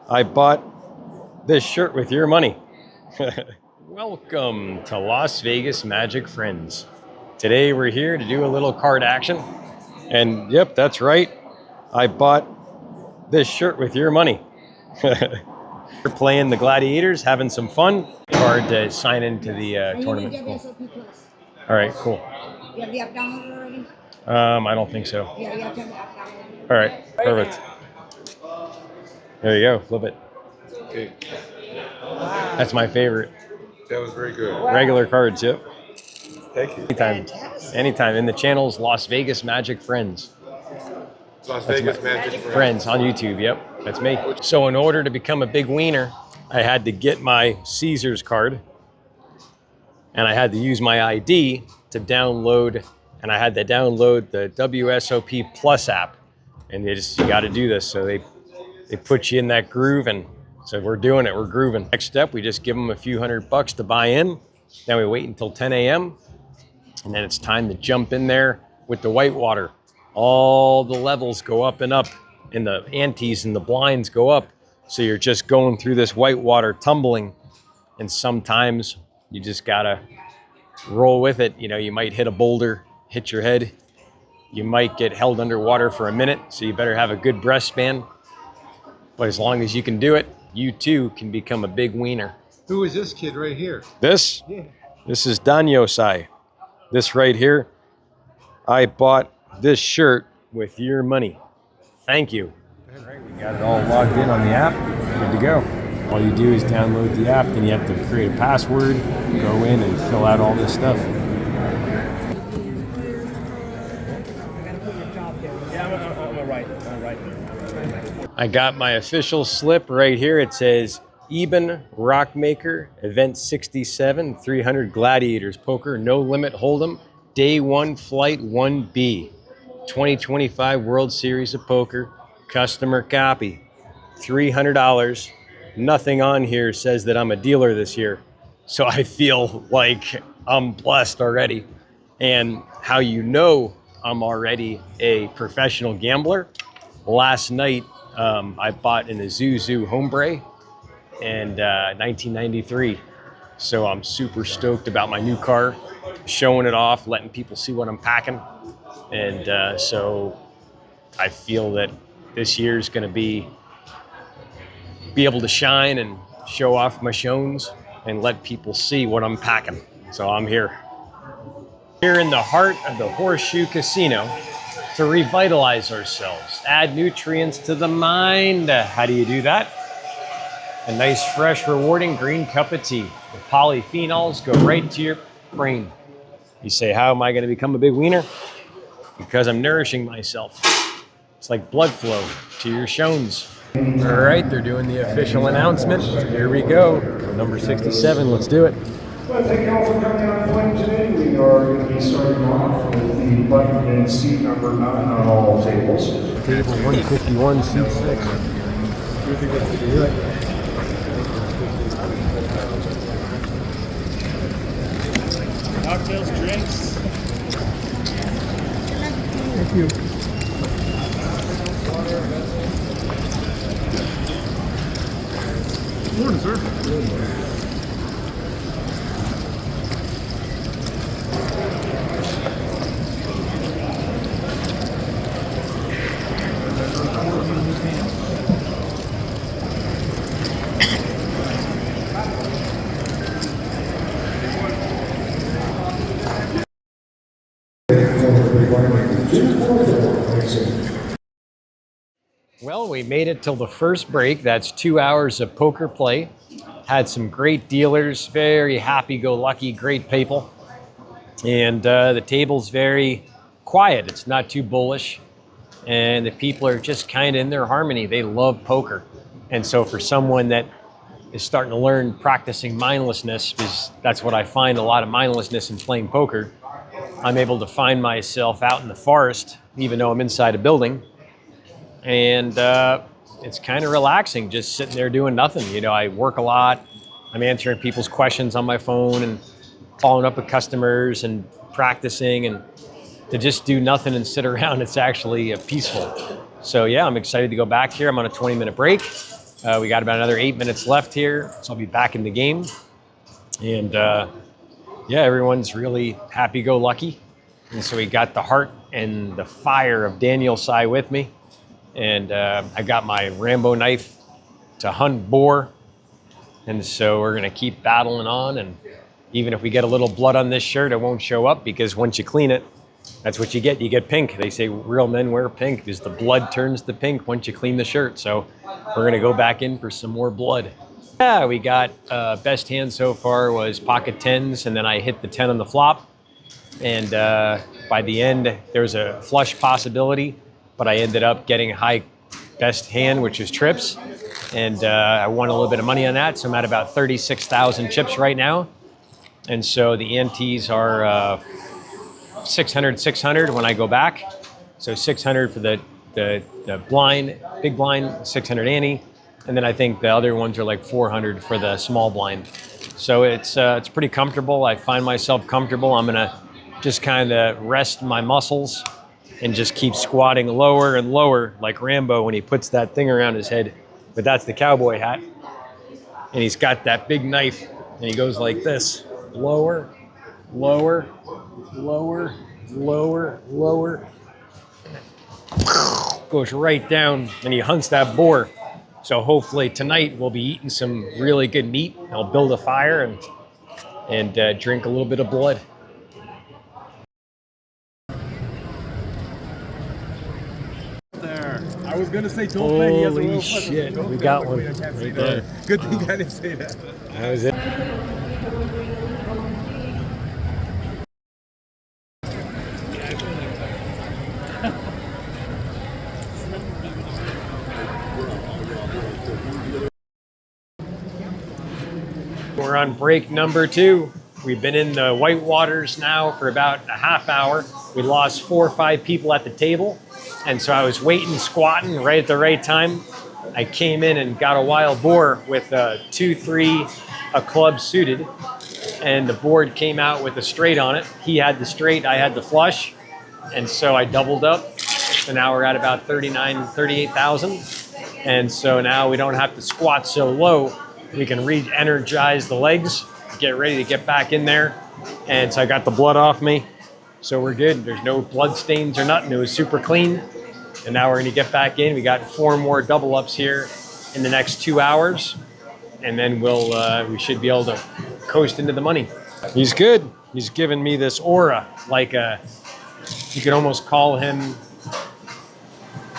I bought this shirt with your money. Welcome to Las Vegas Magic Friends. Today we're here to do a little card action. And yep, that's right. I bought this shirt with your money. We're playing the Gladiators, having some fun. Card to sign into the tournament. WSOP Plus. All right, cool. You have the app downloaded already? I don't think so. Yeah, you have to have the app downloaded. All right, perfect. There you go, flip it. Okay. That's my favorite. That was very good. Regular cards, yep. Thank you. Anytime. Anytime. In the channel's Las Vegas Magic Friends. Las Vegas Magic Friends on YouTube, yep. That's me. So in order to become a big wiener, I had to get my Caesars card. And I had to use my ID to download, and I had to download the WSOP Plus app. And you got to do this. So they put you in that groove, and so we're doing it, we're grooving. Next step, we just give them a few $100 to buy in. Then we wait until 10 a.m. And then it's time to jump in there with the whitewater. All the levels go up and up, and the antes and the blinds go up. So you're just going through this whitewater tumbling, and sometimes you just gotta roll with it. You know, you might hit a boulder, hit your head. You might get held underwater for a minute, so you better have a good breath span. But as long as you can do it, you too can become a big wiener. Who is this kid right here? This? Yeah. This is Danyosai. This right here, I bought this shirt with your money. Thank you. All right, we got it all logged in on the app. Good to go. All you do is download the app, then you have to create a password, go in and fill out all this stuff. I got my official slip right here. It says Eben Rockmaker, Event 67, 300 Gladiators Poker, No Limit Hold'em, Day 1, Flight 1B, 2025 World Series of Poker, customer copy, $300. Nothing on here says that I'm a dealer this year. So I feel like I'm blessed already. And how you know I'm already a professional gambler, last night I bought an Azuzu Hombre in 1993. So I'm super stoked about my new car, showing it off, letting people see what I'm packing. And so I feel that this year's gonna be able to shine and show off my shows and let people see what I'm packing. So I'm here. Here in the heart of the Horseshoe Casino to revitalize ourselves, add nutrients to the mind. How do you do that? A nice, fresh, rewarding green cup of tea. The polyphenols go right to your brain. You say, how am I gonna become a big wiener? Because I'm nourishing myself. It's like blood flow to your shows. All right, they're doing the official announcement. Here we go. Number 67, let's do it. Well, thank you all for coming on point today. We are going to be starting off with the button and seat number 9 on all tables. Table 151, seat 6. Cocktails, drinks. Thank you. Good morning, sir. Good morning. Well, we made it till the first break. That's 2 hours of poker play. Had some great dealers, very happy-go-lucky, great people. And the table's very quiet. It's not too bullish. And the people are just kind of in their harmony. They love poker. And so for someone that is starting to learn practicing mindlessness, because that's what I find, a lot of mindlessness in playing poker, I'm able to find myself out in the forest, even though I'm inside a building. And it's kind of relaxing, just sitting there doing nothing. You know, I work a lot. I'm answering people's questions on my phone and following up with customers and practicing, and to just do nothing and sit around, it's actually peaceful. So yeah, I'm excited to go back here. I'm on a 20-minute break. We got about another 8 minutes left here, so I'll be back in the game. And yeah, everyone's really happy-go-lucky. And so we got the heart and the fire of Daniel Sy with me. And I got my Rambo knife to hunt boar. And so we're gonna keep battling on. And even if we get a little blood on this shirt, it won't show up because once you clean it, that's what you get. You get pink. They say real men wear pink because the blood turns to pink once you clean the shirt. So we're gonna go back in for some more blood. Yeah, we got best hand so far was pocket tens, and then I hit the 10 on the flop. And by the end, there was a flush possibility, but I ended up getting high best hand, which is trips. And I won a little bit of money on that. So I'm at about 36,000 chips right now. And so the antes are 600, 600 when I go back. So 600 for the blind, big blind, 600 ante. And then I think the other ones are like 400 for the small blind. So it's pretty comfortable. I find myself comfortable. I'm gonna just kind of rest my muscles and just keep squatting lower and lower like Rambo when he puts that thing around his head. But that's the cowboy hat. And he's got that big knife and he goes like this. Lower, lower, lower, lower, lower. Goes right down and he hunts that boar. So hopefully tonight we'll be eating some really good meat. I'll build a fire and drink a little bit of blood. There. I was gonna say don't play. He has a Holy real shit, fucking- we got one I can't say right that. there. Good thing I didn't say that. That was it. We're on break number 2. We've been in the white waters now for about a half hour. We lost 4 or 5 people at the table. And so I was waiting, squatting right at the right time. I came in and got a wild boar with a 2-3, a club suited. And the board came out with a straight on it. He had the straight, I had the flush. And so I doubled up. So now we're at about 38,000. And so now we don't have to squat so low. We can re-energize the legs, get ready to get back in there. And so I got the blood off me. So we're good. There's no blood stains or nothing. It was super clean. And now we're gonna get back in. We got 4 more double ups here in the next 2 hours. And then we should be able to coast into the money. He's good. He's given me this aura, like you could almost call him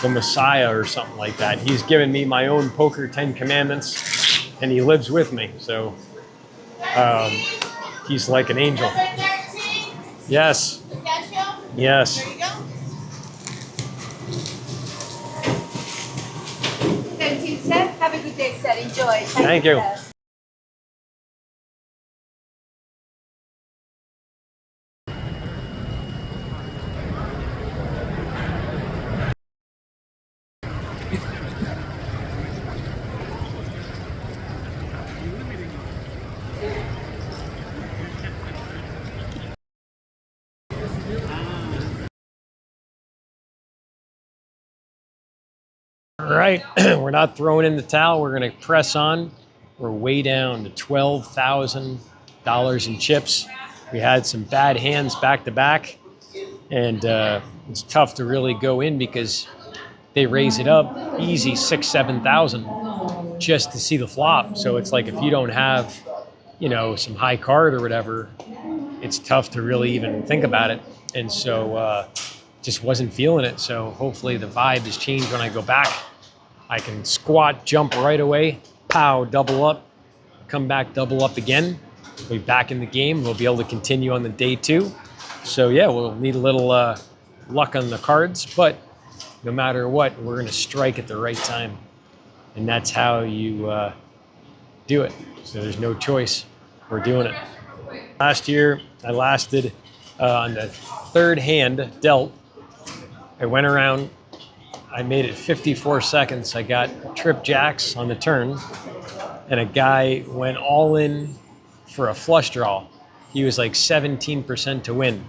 the Messiah or something like that. He's given me my own poker 10 commandments and he lives with me. So he's like an angel. Yes. Yes. 17 set. Have a good day, sir. Enjoy. Thank you. Sir. All right, we're not throwing in the towel. We're gonna press on. We're way down to $12,000 in chips. We had some bad hands back to back, and it's tough to really go in because they raise it up easy 6,000, 7,000 just to see the flop. So it's like if you don't have, some high card or whatever, it's tough to really even think about it. And so just wasn't feeling it. So hopefully the vibe has changed when I go back. I can squat, jump right away, pow, double up, come back, double up again. We'll be back in the game. We'll be able to continue on the day 2. So yeah, we'll need a little luck on the cards, but no matter what, we're gonna strike at the right time. And that's how you do it. So there's no choice. We're doing it. Last year, I lasted on the 3rd hand dealt. I went around, I made it 54 seconds. I got trip jacks on the turn, and a guy went all in for a flush draw. He was like 17% to win,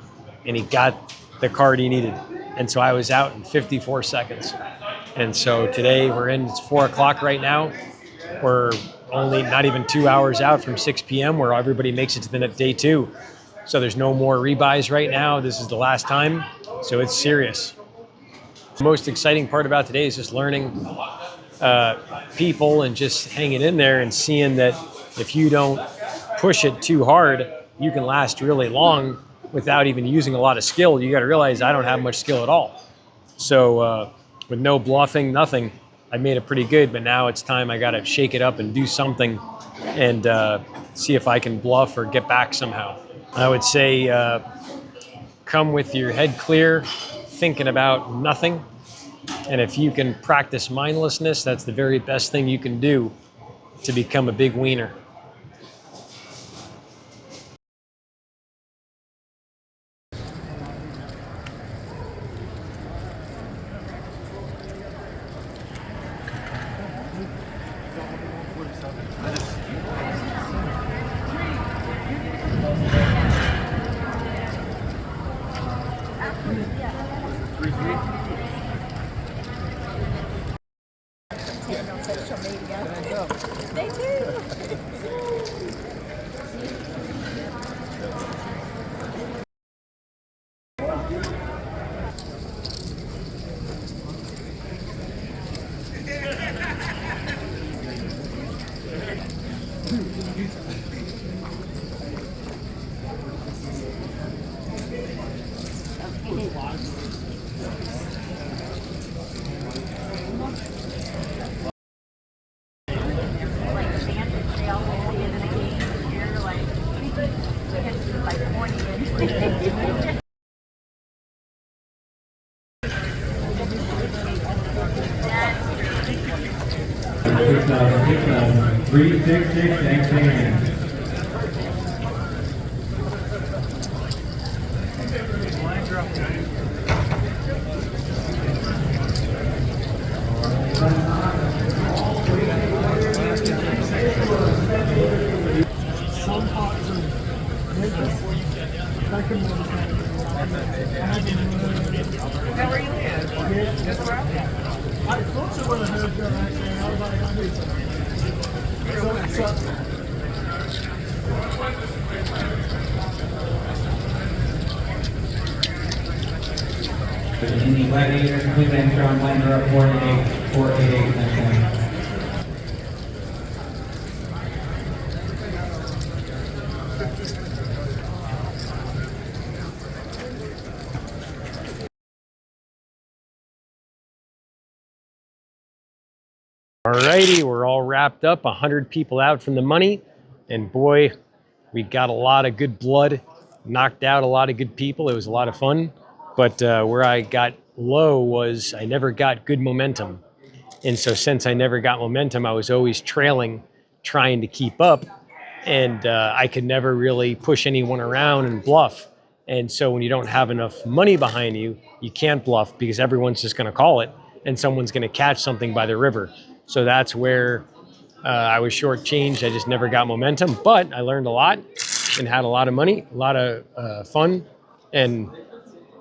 and he got the card he needed. And so I was out in 54 seconds. And so today it's 4 o'clock right now. We're only not even 2 hours out from 6 p.m. where everybody makes it to the day 2. So there's no more rebuys right now. This is the last time. So it's serious. The most exciting part about today is just learning people and just hanging in there and seeing that if you don't push it too hard, you can last really long without even using a lot of skill. You got to realize I don't have much skill at all. So with no bluffing, nothing, I made it pretty good. But now it's time I got to shake it up and do something and see if I can bluff or get back somehow. I would say come with your head clear, thinking about nothing. And if you can practice mindlessness, that's the very best thing you can do to become a big wiener. In the Gladiators, complete entry on blinder up 488, next one. Alrighty, we're all wrapped up, 100 people out from the money, and boy, we got a lot of good blood, knocked out a lot of good people. It was a lot of fun, but where I got low was I never got good momentum. And so since I never got momentum, I was always trailing, trying to keep up, and I could never really push anyone around and bluff. And so when you don't have enough money behind you, you can't bluff because everyone's just gonna call it, and someone's gonna catch something by the river. So that's where I was shortchanged. I just never got momentum, but I learned a lot and had a lot of money, a lot of fun. And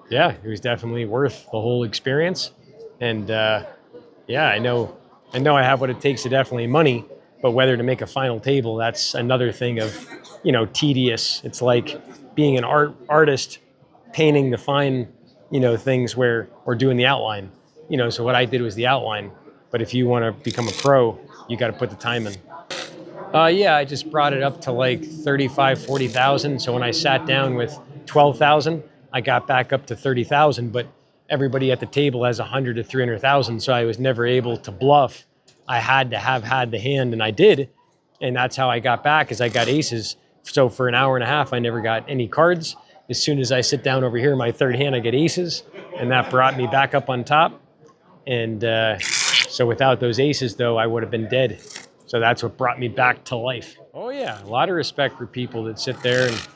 yeah, it was definitely worth the whole experience. And yeah, I know I have what it takes to definitely money, but whether to make a final table, that's another thing of, tedious. It's like being an artist painting the fine, things where, or doing the outline. So what I did was the outline. But if you want to become a pro, you got to put the time in. Yeah, I just brought it up to like 35, 40,000. So when I sat down with 12,000, I got back up to 30,000. But everybody at the table has 100 to 300,000. So I was never able to bluff. I had to have had the hand, and I did. And that's how I got back, is I got aces. So for an hour and a half, I never got any cards. As soon as I sit down over here, my third hand, I get aces. And that brought me back up on top. And so without those aces, though, I would have been dead. So that's what brought me back to life. Oh, yeah. A lot of respect for people that sit there and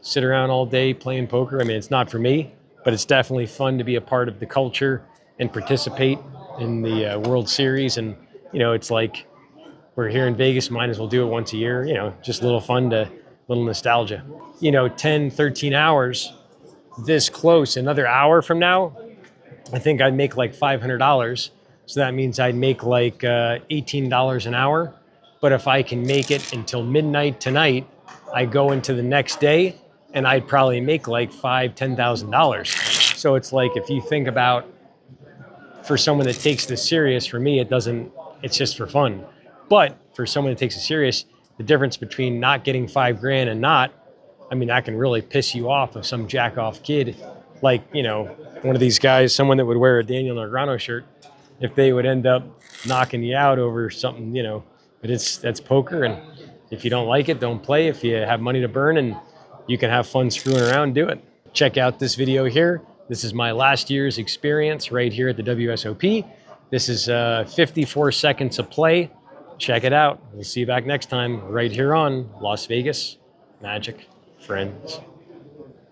sit around all day playing poker. I mean, it's not for me, but it's definitely fun to be a part of the culture and participate in the World Series. And, it's like we're here in Vegas, might as well do it once a year. Just a little fun, little nostalgia. 10, 13 hours this close, another hour from now, I think I'd make like $500. So that means I'd make like $18 an hour. But if I can make it until midnight tonight, I go into the next day and I'd probably make like $5,000–$10,000. So it's like, if you think about, for someone that takes this serious, for me, it's just for fun. But for someone that takes it serious, the difference between not getting $5,000 and not, I mean, that can really piss you off of some jack off kid, like, you know, one of these guys, someone that would wear a Daniel Negreanu shirt, if they would end up knocking you out over something, you know. But that's poker, and if you don't like it, don't play. If you have money to burn and you can have fun screwing around, do it. Check out this video here. This is my last year's experience right here at the WSOP. This is 54 seconds of play. Check it out. We'll see you back next time right here on Las Vegas Magic Friends.